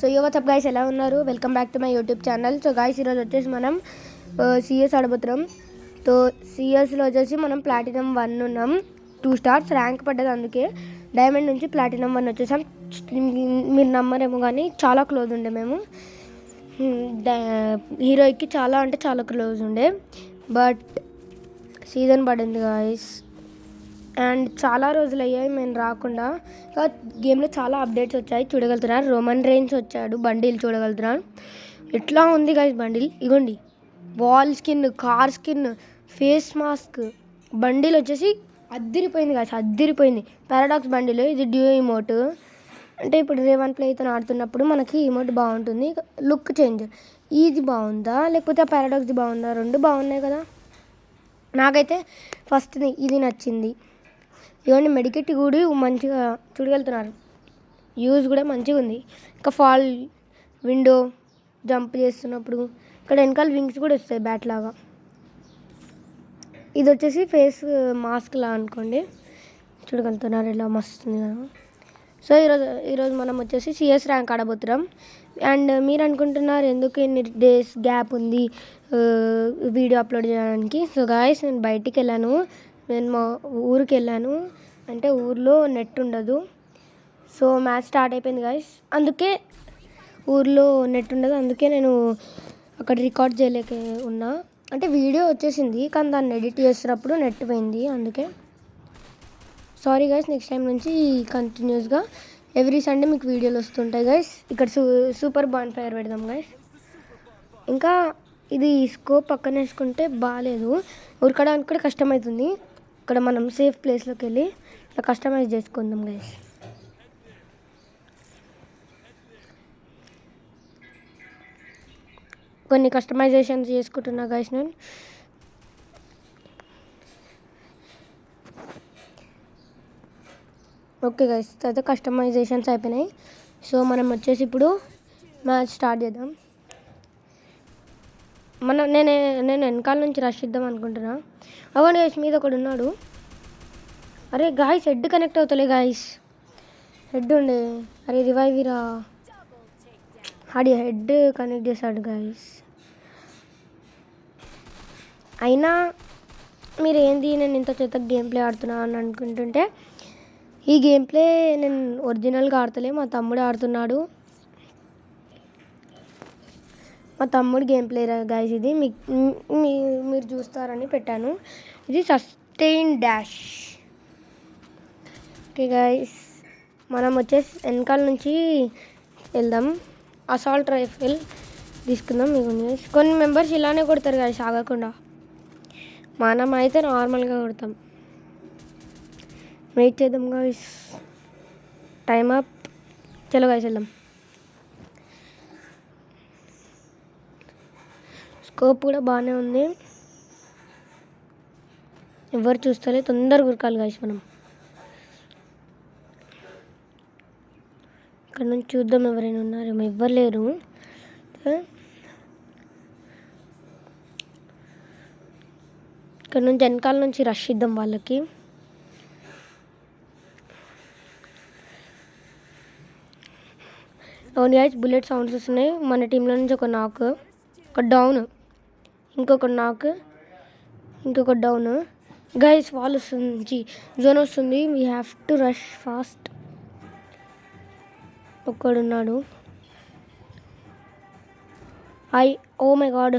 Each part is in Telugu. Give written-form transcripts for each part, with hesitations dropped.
సో వాట్సాప్ గైస్, ఎలా ఉన్నారు? Welcome back to my YouTube channel. So guys, ఈరోజు వచ్చేసి మనం సిఎస్ ఆడబోతున్నాం. సో సిఎస్లో వచ్చేసి మనం ప్లాటినం 1 ఉన్నాం. 2 స్టార్స్ ర్యాంక్ పడ్డది, అందుకే డైమండ్ నుంచి ప్లాటినం 1 వచ్చేసాం. మీరు నమ్మరేమో కానీ చాలా క్లోజ్ ఉండే మేము. హీరోయిక్కి చాలా అంటే చాలా క్లోజ్ ఉండే. బట్ సీజన్ పడింది గాయస్, అండ్ చాలా రోజులు అయ్యాయి మేము రాకుండా. ఇంకా గేమ్లో చాలా అప్డేట్స్ వచ్చాయి, చూడగలుగుతున్నారు. రోమన్ రేంజ్ వచ్చాడు, బండిల్ చూడగలుగుతున్నారు. ఎట్లా ఉంది గాయస్ బండిల్, ఇగోండి. Wall skin, car skin, face mask, bundle వచ్చేసి అద్దిరిపోయింది గాయస్, అద్దిరిపోయింది. పారాడాక్స్ బండిల్, ఇది డ్యూ ఇమోట్. అంటే ఇప్పుడు రేవన్ ప్లేతో ఆడుతున్నప్పుడు మనకి ఇమోట్ బాగుంటుంది. లుక్ చేంజ్, ఇది బాగుందా లేకపోతే పారాడాక్స్ది బాగుందా? రెండు బాగున్నాయి కదా. నాకైతే ఫస్ట్ది ఇది నచ్చింది. ఇవన్నీ మెడికెట్ కూడా మంచిగా చూడగలుగుతున్నారు, యూజ్ కూడా మంచిగా ఉంది. ఇంకా ఫాల్ విండో జంప్ చేస్తున్నప్పుడు ఇక్కడ వెనకాల వింగ్స్ కూడా వస్తాయి బ్యాట్ లాగా. ఇది వచ్చేసి ఫేస్ మాస్క్ లా అనుకోండి, చూడగలుగుతున్నారు ఇలా మస్తుంది కదా. సో ఈరోజు మనం వచ్చేసి సిఎస్ ర్యాంక్ ఆడబోతున్నాం. అండ్ మీరు అనుకుంటున్నారు ఎందుకు ఇన్ని డేస్ గ్యాప్ ఉంది వీడియో అప్లోడ్ చేయడానికి. సో గాయస్, నేను బయటికి వెళ్ళాను, నేను మా ఊరికి వెళ్ళాను. అంటే ఊర్లో నెట్ ఉండదు. సో మ్యాచ్ స్టార్ట్ అయిపోయింది గాయస్, అందుకే ఊర్లో నెట్ ఉండదు, అందుకే నేను అక్కడ రికార్డ్ చేయలేక ఉన్నా. అంటే వీడియో వచ్చేసింది కానీ దాన్ని ఎడిట్ చేస్తున్నప్పుడు నెట్ పోయింది, అందుకే సారీ గైస్. నెక్స్ట్ టైం నుంచి కంటిన్యూస్గా ఎవ్రీ సండే మీకు వీడియోలు వస్తుంటాయి గైస్. ఇక్కడ సూపర్ బాన్ ఫైర్ పెడదాం గైస్. ఇంకా ఇది స్కోప్ పక్కన వేసుకుంటే బాగాలేదు, ఉరకడానికి కూడా కష్టమవుతుంది. ఇక్కడ మనం సేఫ్ ప్లేస్లోకి వెళ్ళి ఇట్లా కస్టమైజ్ చేసుకుందాం గైస్. కొన్ని కస్టమైజేషన్స్ చేసుకుంటున్నా గైస్ నేను. ఓకే గైస్, అయితే కస్టమైజేషన్స్ అయిపోయినాయి. సో మనం వచ్చేసి ఇప్పుడు మ్యాచ్ స్టార్ట్ చేద్దాం. నేను వెనకాల నుంచి రష్ ఇద్దాం అనుకుంటున్నా. అవును గైస్, మీద ఒకడు ఉన్నాడు. అరే గాయస్, హెడ్ కనెక్ట్ అవుతలే గాయస్, హెడ్ ఉండే. అరే రివైవీరా, ఆడి హెడ్ కనెక్ట్ చేశాడు గాయస్. అయినా మీరు ఏంది నేను ఇంత చేత గేమ్ ప్లే ఆడుతున్నా అని అనుకుంటుంటే, ఈ గేమ్ ప్లే నేను ఒరిజినల్గా ఆడతలే, మా తమ్ముడు ఆడుతున్నాడు. మా తమ్ముడు గేమ్ ప్లే గాయస్ ఇది. మీరు చూస్తారని పెట్టాను. ఇది సస్టైన్ డాష్. ఓకే గాయస్, మనం వచ్చేసి వెనకాల నుంచి వెళ్దాం. అసాల్ట్ రైఫిల్ తీసుకుందాం. మీకు కొన్ని మెంబర్స్ ఇలానే కొడతారు గాయస్ ఆగకుండా, మనం అయితే నార్మల్గా కొడతాం. వెయిట్ చేద్దాం గాయస్, టైమ్ అప్. చలో గాయస్ వెళ్దాం. స్కోప్ కూడా బాగానే ఉంది, ఎవరు చూస్తలే, తొందరగా ఉరకాలి గాయస్ మనం. ఇక్కడ నుంచి చూద్దాం ఎవరైనా ఉన్నారేమో, ఎవ్వరు లేరు. ఇక్కడ నుంచి వెనకాల నుంచి రష్ ఇద్దాం వాళ్ళకి. అవును గైస్, బుల్లెట్ సౌండ్స్ వస్తున్నాయి. మన టీంలో నుంచి ఒక నాక్, ఒక డౌన్, ఇంకొక నాక్, ఇంకొక డౌన్. గైస్ వాల్ వస్తుంది, జోన్ వస్తుంది, we have to rush fast. ఒక్కడున్నాడు. ఓ మై గాడ్,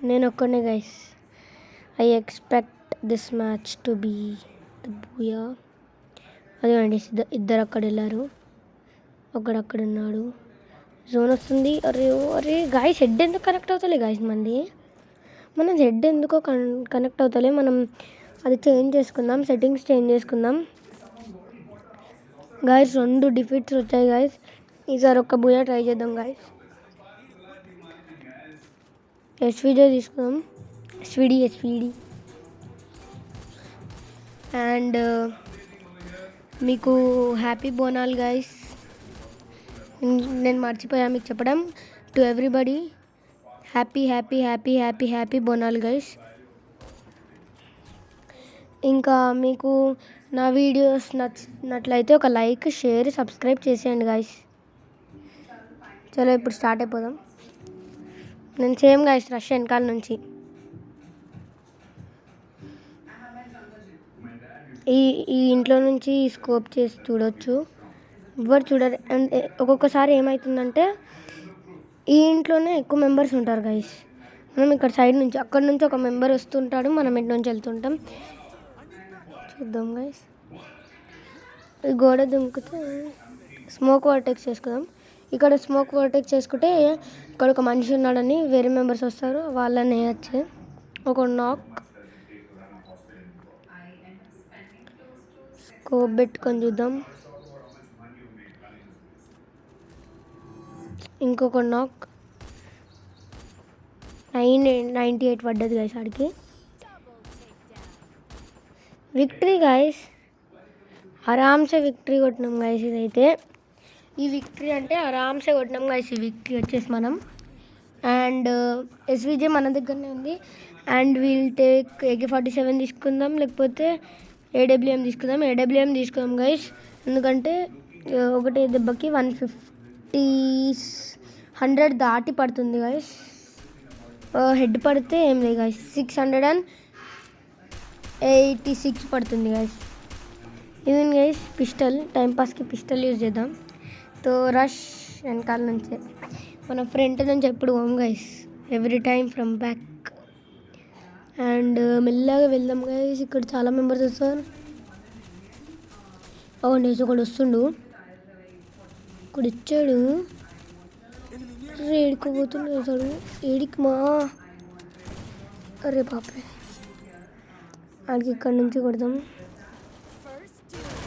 నేను ఒక్కడే guys. I expect this match to be the booyah. అదేనండి, ఇద్దరు అక్కడ వెళ్ళారు, ఒకడక్కడున్నాడు. జోన్ వస్తుంది. అరే అరే గాయస్, హెడ్ ఎందుకు కనెక్ట్ అవుతలే గాయస్ మంది? మనం హెడ్ ఎందుకో కనెక్ట్ అవుతలే. మనం అది చేంజ్ చేసుకుందాం, సెట్టింగ్స్ చేంజ్ చేసుకుందాం గాయస్. 2 డిఫీట్స్ వచ్చాయి గాయస్. ఈసారి ఒక్క బూయా ట్రై చేద్దాం గాయస్. ఎస్విడే తీసుకుందాం, ఎస్విడి. అండ్ మీకు హ్యాపీ బోనాల్ గాయస్. నేను మర్చిపోయా మీకు చెప్పడం. To everybody happy happy happy happy happy Bonal guys. ఇంకా మీకు నా వీడియోస్ నచ్చినట్లయితే ఒక లైక్, షేర్, సబ్స్క్రైబ్ చేసేయండి గైస్. చలో ఇప్పుడు స్టార్ట్ అయిపోదాం. నేను సేమ్ గైస్ రష్ వెనకాల నుంచి ఈ ఈ ఇంట్లో నుంచి స్కోప్ చేసి చూడొచ్చు. ఎవరు చూడరు. అండ్ ఒక్కొక్కసారి ఏమవుతుందంటే ఈ ఇంట్లోనే ఎక్కువ మెంబర్స్ ఉంటారు గైస్. మనం ఇక్కడ సైడ్ నుంచి అక్కడ నుంచి ఒక మెంబర్ వస్తుంటాడు, మనం ఇంటి నుంచి వెళ్తుంటాం. చూద్దాం గైస్. ఈ గోడ దుంకితే స్మోక్ వర్టెక్స్ చేసుకుందాం. ఇక్కడ స్మోక్ వర్టెక్స్ చేసుకుంటే ఇక్కడ ఒక మనిషి ఉన్నాడని వేరే మెంబర్స్ వస్తారు, వాళ్ళని వేయచ్చు. ఒక నాక్ స్కోప్ పెట్టుకొని చూద్దాం. ఇంకొక నాక్ 98 పడ్డది గైస్. ఆడికి విక్టరీ గైస్. ఆరామ్సే విక్టరీ కొట్టినాం గైస్. ఇదైతే ఈ విక్టరీ అంటే ఆరామ్సే కొట్టినాం గైస్. ఈ విక్టరీ వచ్చేసి మనం అండ్ ఎస్విజే మన దగ్గరనే ఉంది. అండ్ వీల్ టేక్ AK-47 తీసుకుందాం, లేకపోతే AWM తీసుకుందాం. AWM తీసుకుందాం గైస్, ఎందుకంటే ఒకటే దెబ్బకి 100 దాటి పడుతుంది గైస్. హెడ్ పడితే ఏం లేదు గైస్, 686 పడుతుంది గైస్. ఇది గైస్ పిస్టల్, టైంపాస్కి పిస్టల్ యూజ్ చేద్దాం. తో రష్ వెనకాల నుంచే, మన ఫ్రంట్ నుంచి ఎప్పుడు పోం guys, every time from back. And మెల్లగా వెళ్దాం గైస్. ఇక్కడ చాలా మెంబర్స్ వస్తారు. అవును ఒకడు వస్తుండు, ఒకడు ఇచ్చాడు. ఏడికోపోతుండు వేసాడు. ఏడికి మా అరే పాపే, ఆడికి ఇక్కడ నుంచి కొడదాం.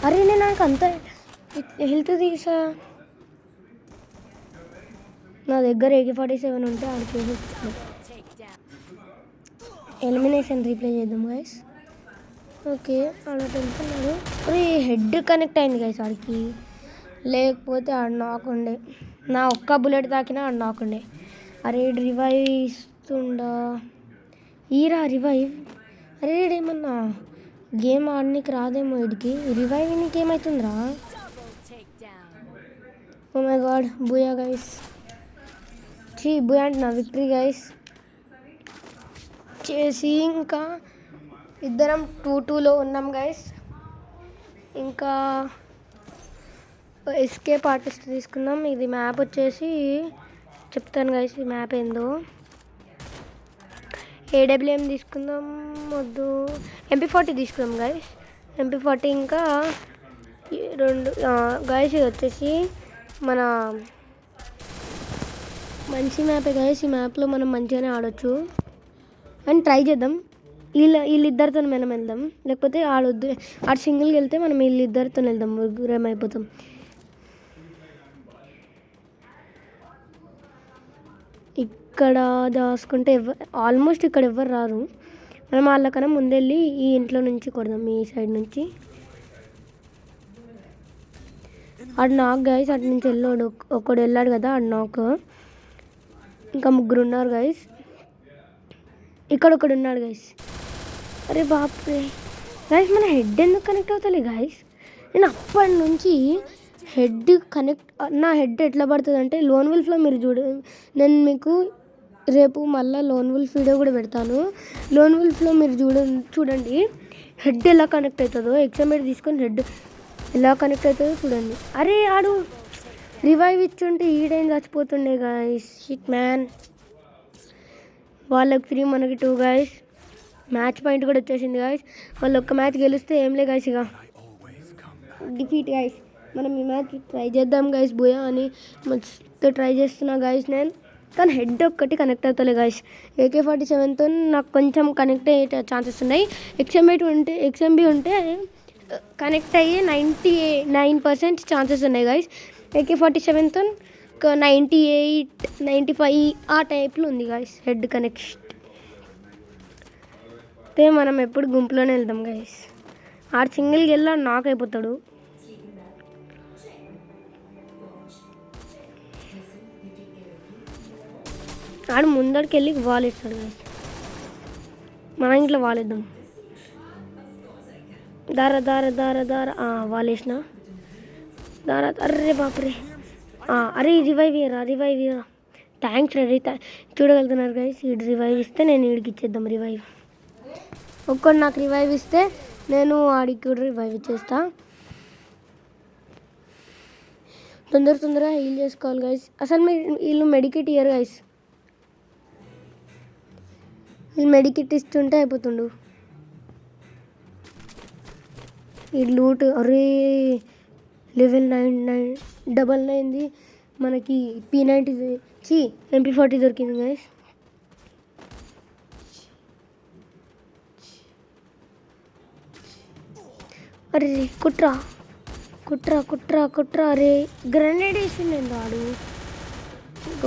అరే నేను నాకు అంత హెల్త్ తీసా. నా దగ్గర AK-47 ఉంటే ఆడికి ఎలిమినేషన్ రీప్లే చేద్దాం గైస్. ఓకే ఆడ వెళ్తున్నాడు. అరే హెడ్ కనెక్ట్ అయింది గైస్ ఆడికి, లేకపోతే ఆడ నాకుండే. నా ఒక్క బుల్లెట్ తాకినా ఆడ నాకుండే. అరే రివైవ్ ఇస్తుండా, ఈరా రివైవ్. అరే ఏమన్నా గేమ్ ఆడనీకి రాదేమో వీడికి, రివైవ్ నీకు ఏమవుతుందిరా. Oh my god, booyah guys. Booyah అంటే నా విక్టరీ గైస్ చేసి. ఇంకా ఇద్దరం 2-2లో ఉన్నాం గైస్. ఇంకా ఎస్కేప్ ఆర్టిస్ట్ తీసుకుందాం. ఇది మ్యాప్ వచ్చేసి చెప్తాను గైస్, ఈ మ్యాప్ ఏందో. AWM తీసుకుందాం, వద్దు MP40 తీసుకుందాం గైస్. MP40 ఇంకా 2 గైస్. ఇది వచ్చేసి మన మంచి మ్యాపే గైస్. ఈ మ్యాప్లో మనం మంచిగానే ఆడొచ్చు అని ట్రై చేద్దాం. వీళ్ళిద్దరితో మనం వెళ్దాం, లేకపోతే ఆడొద్దు. ఆడ సింగిల్కి వెళ్తే మనం వీళ్ళిద్దరితో వెళ్దాం, ముగ్గురం అయిపోతాం. ఇక్కడ దాచుకుంటే ఆల్మోస్ట్ ఇక్కడ ఎవ్వరు రారు. మనం వాళ్ళకన్నా ముందెళ్ళి ఈ ఇంట్లో నుంచి కొడదాం, ఈ సైడ్ నుంచి. ఆడు నాక్ గైస్, అటు నుంచి వెళ్ళాడు. ఒకడు వెళ్ళాడు కదా ఆడు నాక్. ఇంకా ముగ్గురు ఉన్నారు గైస్. ఇక్కడ ఒకడు ఉన్నాడు గైస్. అరే బాప్రే గైస్, మన హెడ్ ఎందుకు కనెక్ట్ అవుతలే గైస్. నేను అప్పటి నుంచి హెడ్ కనెక్ట్, నా హెడ్ ఎట్లా పడుతుంది అంటే లోన్ వుల్ఫ్లో మీరు నేను మీకు రేపు మళ్ళీ లోన్ వుల్ఫ్ వీడియో కూడా పెడతాను. లోన్ వుల్ఫ్లో మీరు చూడండి హెడ్ ఎలా కనెక్ట్ అవుతుందో. ఎగ్జామేట్ తీసుకొని హెడ్ ఎలా కనెక్ట్ అవుతుందో చూడండి. అరే ఆడు రివైవ్ ఇచ్చుంటే ఈడేం చచ్చిపోతుండే గైస్. Shit man. వాళ్ళకి 3 మనకి 2 గైస్. మ్యాచ్ పాయింట్ కూడా వచ్చేసింది గైస్. వాళ్ళు ఒక్క మ్యాచ్ గెలిస్తే ఏం లే గైస్, ఇక డిఫీట్ గైస్. మనం ఈ మ్యాచ్ ట్రై చేద్దాం గైస్, బోయా అని మస్తు ట్రై చేస్తున్నా గైస్ నేను. కానీ హెడ్ ఒక్కటి కనెక్ట్ అవుతలే గైస్. AK-47తో నాకు కొంచెం కనెక్ట్ అయ్యే ఛాన్సెస్ ఉన్నాయి. XMB ఉంటే కనెక్ట్ అయ్యే 99% ఛాన్సెస్ ఉన్నాయి గైస్. AK-47తో 98, 95 ఆ టైప్లో ఉంది గైస్ హెడ్ కనెక్షన్. అయితే మనం ఎప్పుడు గుంపులోనే వెళ్దాం గైస్. ఆడు సింగిల్కి వెళ్ళా నాక్ అయిపోతాడు. ఆడు ముందరికి వెళ్ళి వాల్ వేస్తాడు గైస్. మన ఇంట్లో వాల్ వేద్దాం. దార వాల్ వేసిన దార. అర్రే బాపరే, అరే రివైవ్ ఇయరా థ్యాంక్స్ రెడీ చూడగలుగుతున్నారు గైస్. వీడు రివైవ్ ఇస్తే నేను వీడికి ఇచ్చేద్దాం రివైవ్. ఒక్కడు నాకు రివైవ్ ఇస్తే నేను వాడికి కూడా రివైవ్ ఇచ్చేస్తా. తొందరగా హీల్ చేసుకోవాలి గైస్. అసలు వీళ్ళు మెడికిట్ ఇయ్యరు గైస్. వీళ్ళు మెడికిట్ ఇస్తుంటే అయిపోతుండు. ఈ లూట్ అరే లెవెల్ 999 మనకి P90 MP40 దొరికింది గైస్. అరే కుట్రా అరే గ్రెనేడ్ వేసింది వాడు.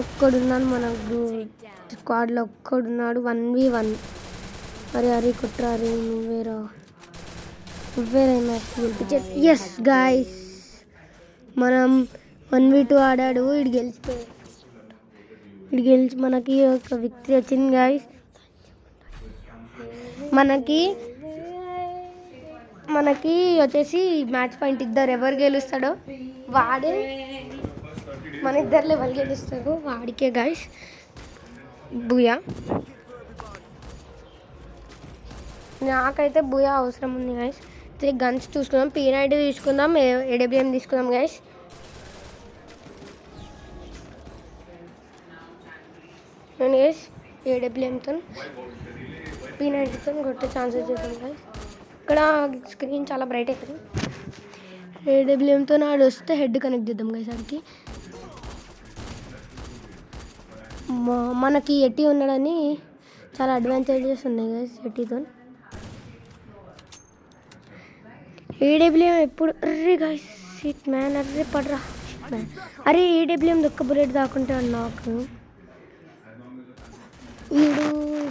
ఒక్కడున్నాడు మనకు స్క్వాడ్లో, ఒక్కడున్నాడు 1v1. అరే కుట్రా అరే నువ్వేరా మ్యాచ్ గెలిపించారు. ఎస్ గాయస్ మనం 1v2 ఆడాడు. వీడు గెలిచి మనకి ఒక విక్టరీ వచ్చింది గాయస్. మనకి వచ్చేసి మ్యాచ్ పాయింట్ ఇద్దరు ఎవరు గెలుస్తాడో వాడే, మన ఇద్దరు లెవెల్ గెలుస్తాడు వాడికే గాయస్ బూయా. నాకైతే బూయా అవసరం ఉంది గాయస్. గన్స్ చూసుకుందాం, P90 తీసుకుందాం, AWM తీసుకుందాం గాయస్. నేను గాయస్ AWMతో P90తో కొట్టే ఛాన్సెస్ చేద్దాం గాయస్. ఇక్కడ స్క్రీన్ చాలా బ్రైట్ అవుతుంది. AWMతో నాడు వస్తే హెడ్ కనెక్ట్ చేద్దాం గైస్. ఆడికి మనకి ఎట్టి ఉన్నాడని చాలా అడ్వాంటేజెస్ ఉన్నాయి గైస్ ఎట్టితో. AWM ఎప్పుడు అర్రే గైస్ సిట్ మ్యాన్ అర్రే పడరా మ్యాన్. అరే AWM దొక్క బుల్లెట్ దాకుంటే నాకు వీడు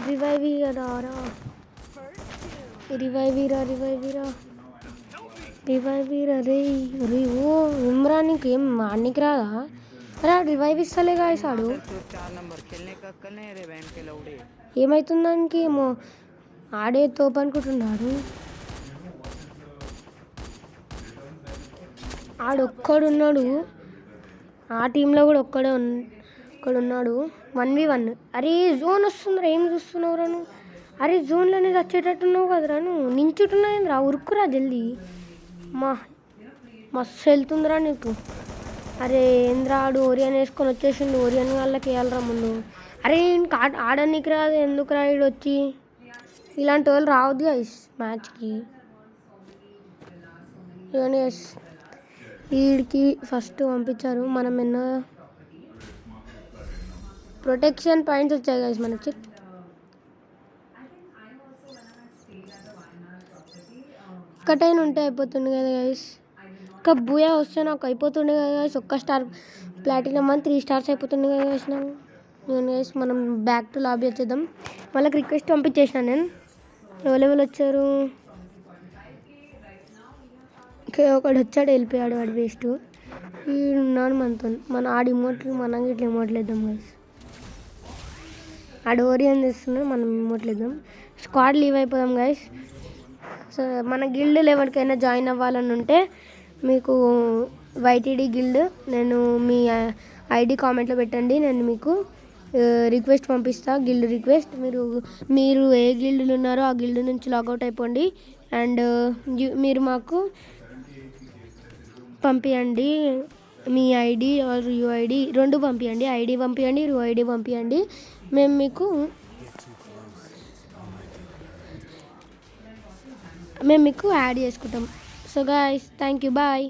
రివైవీరా రే ఓ ఇమ్రాన్కి ఏం ఆడికి రాదా? అరే రివైవ్ ఇస్తలే గాయస్. ఆడు ఏమవుతుందానికి ఏమో ఆడే తోపు అనుకుంటున్నాడు. ఆడొక్కడున్నాడు, ఆ టీంలో కూడా ఒక్కడున్నాడు 1v1. అరే జోన్ వస్తుందిరా, ఏం చూస్తున్నావురా నువ్వు? అరే జోన్లోనే వచ్చేటట్టున్నావు కదరా నువ్వు, నించుతున్నాయిందిరా, ఉరుకురా జల్దీ. మస్తు వెళ్తుందిరా నీకు. అరే ఏంద్రా ఆడు ఓరియన్ వేసుకొని వచ్చేసిండు, ఓరియన్ వాళ్ళకి వేయాలరా ముందు. అరే ఇంక ఆడనీకి రాదు ఎందుకు రా ఈడు వచ్చి? ఇలాంటి వాళ్ళు రావద్దు గైస్ మ్యాచ్కి. వీడికి ఫస్ట్ పంపించారు, మనం ఎన్నో ప్రొటెక్షన్ పాయింట్స్ వచ్చాయి గైస్ మనకి. ఒక్కటైనా ఉంటే అయిపోతుండే కదా గైస్. ఇంకా బూయా వస్తే నాకు అయిపోతుండే కదా గైస్. ఒక్క స్టార్ ప్లాటినం అని 3 స్టార్స్ అయిపోతుండే కదా గైస్ నాకు. నేను గైస్ మనం బ్యాక్ టు లాబీ వచ్చేద్దాం. వాళ్ళకి రిక్వెస్ట్ పంపించేసిన నేను. ఎవరెవరు వచ్చారు? ఒకడు వచ్చాడు వెళ్ళిపోయాడు, వాడు వేస్ట్. వీడున్నాడు మనతో. మన ఆడి ఇమోట్లు మనం ఇట్లా ఇమోట్లు వేద్దాం గైస్. ఆడు ఓరియన్ చేస్తున్నాడు, మనం ఇమోట్లు వేద్దాం. స్క్వాడ్ లీవ్ అయిపోదాం గైస్. సో మన గిల్డ్ ఎవరికైనా జాయిన్ అవ్వాలని ఉంటే మీకు YTD గిల్డ్ నేను మీ ID కామెంట్లో పెట్టండి, నేను మీకు రిక్వెస్ట్ పంపిస్తా, గిల్డ్ రిక్వెస్ట్. మీరు ఏ గిల్డ్లో ఉన్నారో ఆ గిల్డ్ నుంచి లాగౌట్ అయిపోండి. అండ్ మీరు మాకు పంపించండి మీ ID ఆర్ UID రెండు పంపించండి. ID పంపించండి, UID పంపించండి. మేము మీకు యాడ్ చేసుకుంటాం. So guys thank you, bye.